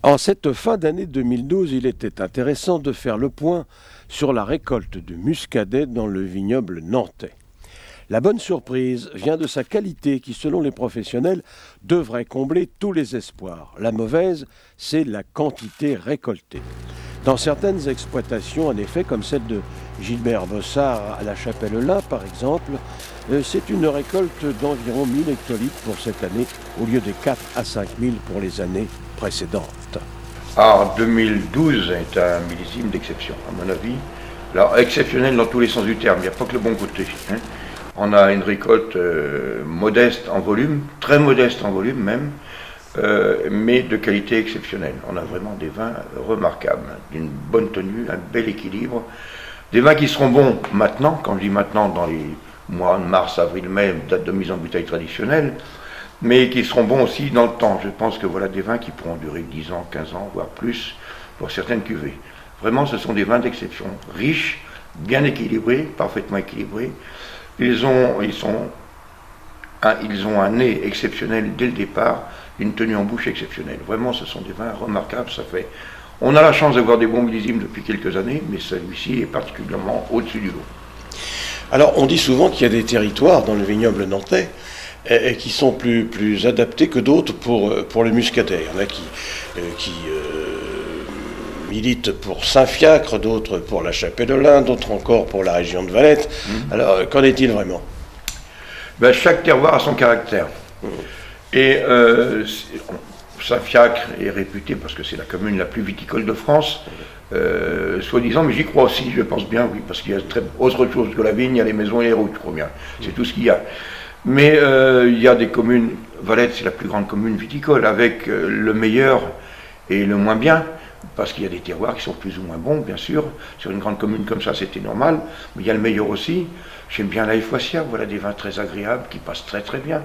En cette fin d'année 2012, il était intéressant de faire le point sur la récolte du muscadet dans le vignoble nantais. La bonne surprise vient de sa qualité qui, selon les professionnels, devrait combler tous les espoirs. La mauvaise, c'est la quantité récoltée. Dans certaines exploitations, en effet, comme celle de Gilbert Bossard à la Chapelle-Lin, par exemple, c'est une récolte d'environ 1000 hectolitres pour cette année, au lieu des 4 à 5 000 pour les années précédentes. Alors, 2012 est un millésime d'exception, à mon avis. Alors, exceptionnel dans tous les sens du terme, il n'y a pas que le bon côté. On a une récolte modeste en volume, très modeste en volume même, mais de qualité exceptionnelle. On a vraiment des vins remarquables, d'une bonne tenue, un bel équilibre. Des vins qui seront bons maintenant, quand je dis maintenant, dans les mois de mars, avril, mai, date de mise en bouteille traditionnelle, mais qui seront bons aussi dans le temps. Je pense que voilà des vins qui pourront durer 10 ans, 15 ans, voire plus, pour certaines cuvées. Vraiment, ce sont des vins d'exception, riches, bien équilibrés, parfaitement équilibrés. Ils ont un nez exceptionnel dès le départ, une tenue en bouche exceptionnelle. Vraiment, ce sont des vins remarquables. On a la chance d'avoir des bons millésimes depuis quelques années, mais celui-ci est particulièrement au-dessus du lot. Alors, on dit souvent qu'il y a des territoires dans le vignoble nantais qui sont plus adaptés que d'autres pour le muscadet. Il y en a qui militent pour Saint-Fiacre, d'autres pour la Chapelle-Lin, d'autres encore pour la région de Valette. Alors, qu'en est-il vraiment ? Chaque terroir a son caractère. Et Saint-Fiacre est réputé parce que c'est la commune la plus viticole de France, soi-disant, mais j'y crois aussi, je pense bien, oui, parce qu'il y a autre chose que la vigne, il y a les maisons et les routes, je crois bien. C'est tout ce qu'il y a. Mais il y a des communes, Valette c'est la plus grande commune viticole, avec le meilleur et le moins bien, parce qu'il y a des terroirs qui sont plus ou moins bons, bien sûr. Sur une grande commune comme ça, c'était normal, mais il y a le meilleur aussi. J'aime bien la Foissiat, voilà des vins très agréables qui passent très très bien.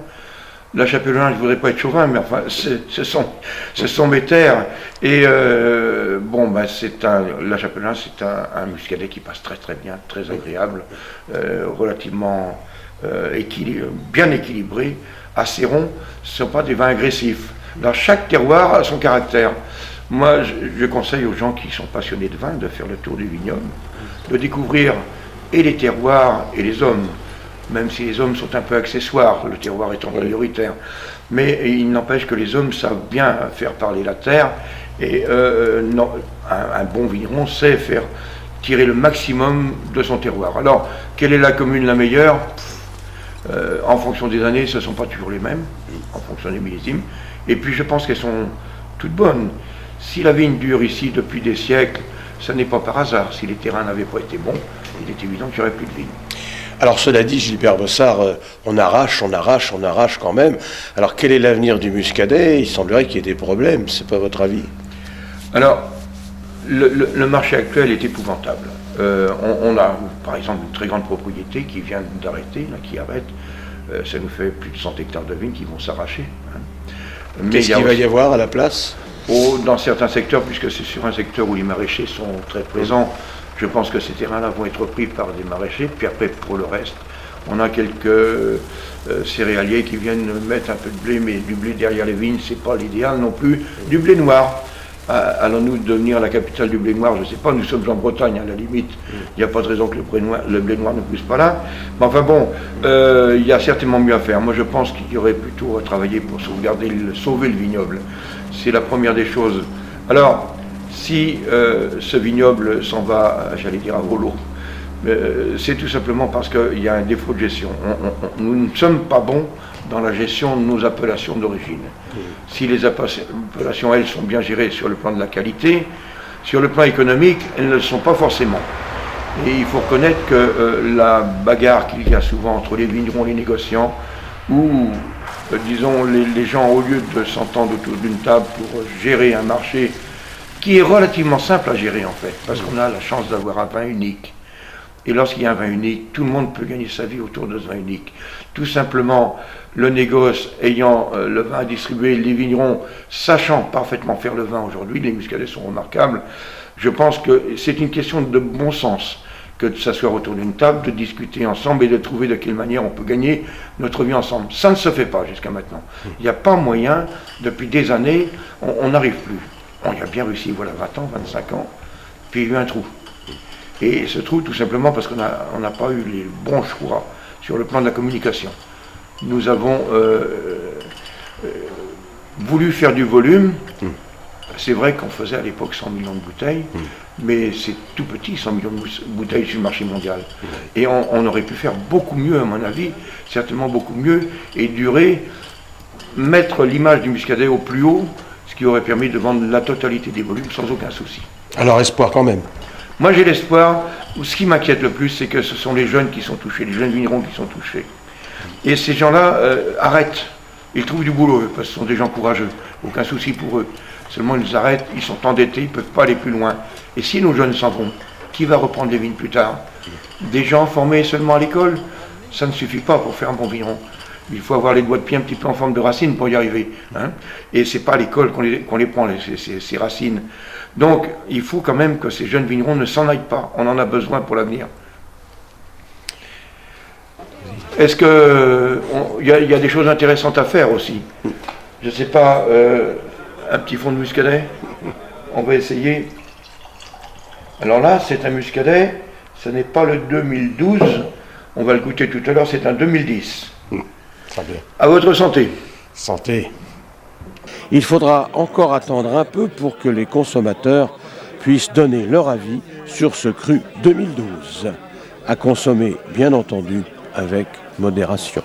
La Chapelle-Lin, je ne voudrais pas être chauvin, mais enfin, ce sont mes terres. Et la Chapelle-Lin, c'est un muscadet qui passe très très bien, très agréable, relativement bien équilibré, assez rond. Ce ne sont pas des vins agressifs. Alors, chaque terroir a son caractère. Moi, je conseille aux gens qui sont passionnés de vin de faire le tour du vignoble, de découvrir et les terroirs et les hommes, même si les hommes sont un peu accessoires, le terroir étant prioritaire. Mais il n'empêche que les hommes savent bien faire parler la terre, et un bon vigneron sait faire tirer le maximum de son terroir. Alors, quelle est la commune la meilleure ? En fonction des années, ce ne sont pas toujours les mêmes, en fonction des millésimes. Et puis je pense qu'elles sont toutes bonnes. Si la vigne dure ici depuis des siècles, ça n'est pas par hasard. Si les terrains n'avaient pas été bons, il est évident qu'il n'y aurait plus de vigne. Alors cela dit, Gilbert Bossard, on arrache quand même. Alors quel est l'avenir du muscadet ? Il semblerait qu'il y ait des problèmes, c'est pas votre avis ? Alors, le marché actuel est épouvantable. On a par exemple une très grande propriété qui vient d'arrêter, qui arrête. Ça nous fait plus de 100 hectares de vignes qui vont s'arracher. Qu'est-ce qu'il va y avoir à la place ? Dans certains secteurs, puisque c'est sur un secteur où les maraîchers sont très présents, je pense que ces terrains-là vont être pris par des maraîchers. Puis après, pour le reste, on a quelques céréaliers qui viennent mettre un peu de blé, mais du blé derrière les vignes, c'est pas l'idéal non plus. Du blé noir. Allons-nous devenir la capitale du blé noir ? Je ne sais pas, nous sommes en Bretagne, à la limite. Il n'y a pas de raison que le blé noir ne pousse pas là. Mais enfin bon, il y a certainement mieux à faire. Moi, je pense qu'il y aurait plutôt à travailler pour sauver le vignoble. C'est la première des choses. Alors, si ce vignoble s'en va, j'allais dire à volo, c'est tout simplement parce qu'il y a un défaut de gestion. Nous ne sommes pas bons dans la gestion de nos appellations d'origine. Si les appellations, elles, sont bien gérées sur le plan de la qualité, sur le plan économique, elles ne le sont pas forcément. Et il faut reconnaître que la bagarre qu'il y a souvent entre les vignerons et les négociants, où, disons, les gens, au lieu de s'entendre autour d'une table pour gérer un marché qui est relativement simple à gérer en fait, parce qu'on a la chance d'avoir un vin unique. Et lorsqu'il y a un vin unique, tout le monde peut gagner sa vie autour de ce vin unique. Tout simplement, le négoce ayant le vin à distribuer, les vignerons sachant parfaitement faire le vin aujourd'hui, les muscadets sont remarquables. Je pense que c'est une question de bon sens que de s'asseoir autour d'une table, de discuter ensemble et de trouver de quelle manière on peut gagner notre vie ensemble. Ça ne se fait pas jusqu'à maintenant. Il n'y a pas moyen, depuis des années, on n'arrive plus. On y a bien réussi, voilà, 20 ans, 25 ans, puis il y a eu un trou. Et ce trou, tout simplement parce qu'on n'a pas eu les bons choix sur le plan de la communication. Nous avons voulu faire du volume. C'est vrai qu'on faisait à l'époque 100 millions de bouteilles, mais c'est tout petit, 100 millions de bouteilles sur le marché mondial. Et on aurait pu faire beaucoup mieux, à mon avis, certainement beaucoup mieux, et mettre l'image du Muscadet au plus haut, ce qui aurait permis de vendre la totalité des volumes sans aucun souci. Alors espoir quand même. Moi j'ai l'espoir, ce qui m'inquiète le plus, c'est que ce sont les jeunes qui sont touchés, les jeunes vignerons qui sont touchés. Et ces gens-là arrêtent, ils trouvent du boulot, parce que ce sont des gens courageux, aucun souci pour eux. Seulement ils arrêtent, ils sont endettés, ils ne peuvent pas aller plus loin. Et si nos jeunes s'en vont, qui va reprendre les vignes plus tard? Des gens formés seulement à l'école, ça ne suffit pas pour faire un bon vigneron. Il faut avoir les doigts de pied un petit peu en forme de racines pour y arriver. Hein. Et ce n'est pas à l'école qu'on les prend, ces racines. Donc il faut quand même que ces jeunes vignerons ne s'en aillent pas. On en a besoin pour l'avenir. Est-ce qu'il y a des choses intéressantes à faire aussi? Je ne sais pas, un petit fond de muscadet? On va essayer. Alors là, c'est un muscadet. Ce n'est pas le 2012. On va le goûter tout à l'heure, c'est un 2010. Très bien. À votre santé. Santé. Il faudra encore attendre un peu pour que les consommateurs puissent donner leur avis sur ce cru 2012. À consommer, bien entendu, avec modération.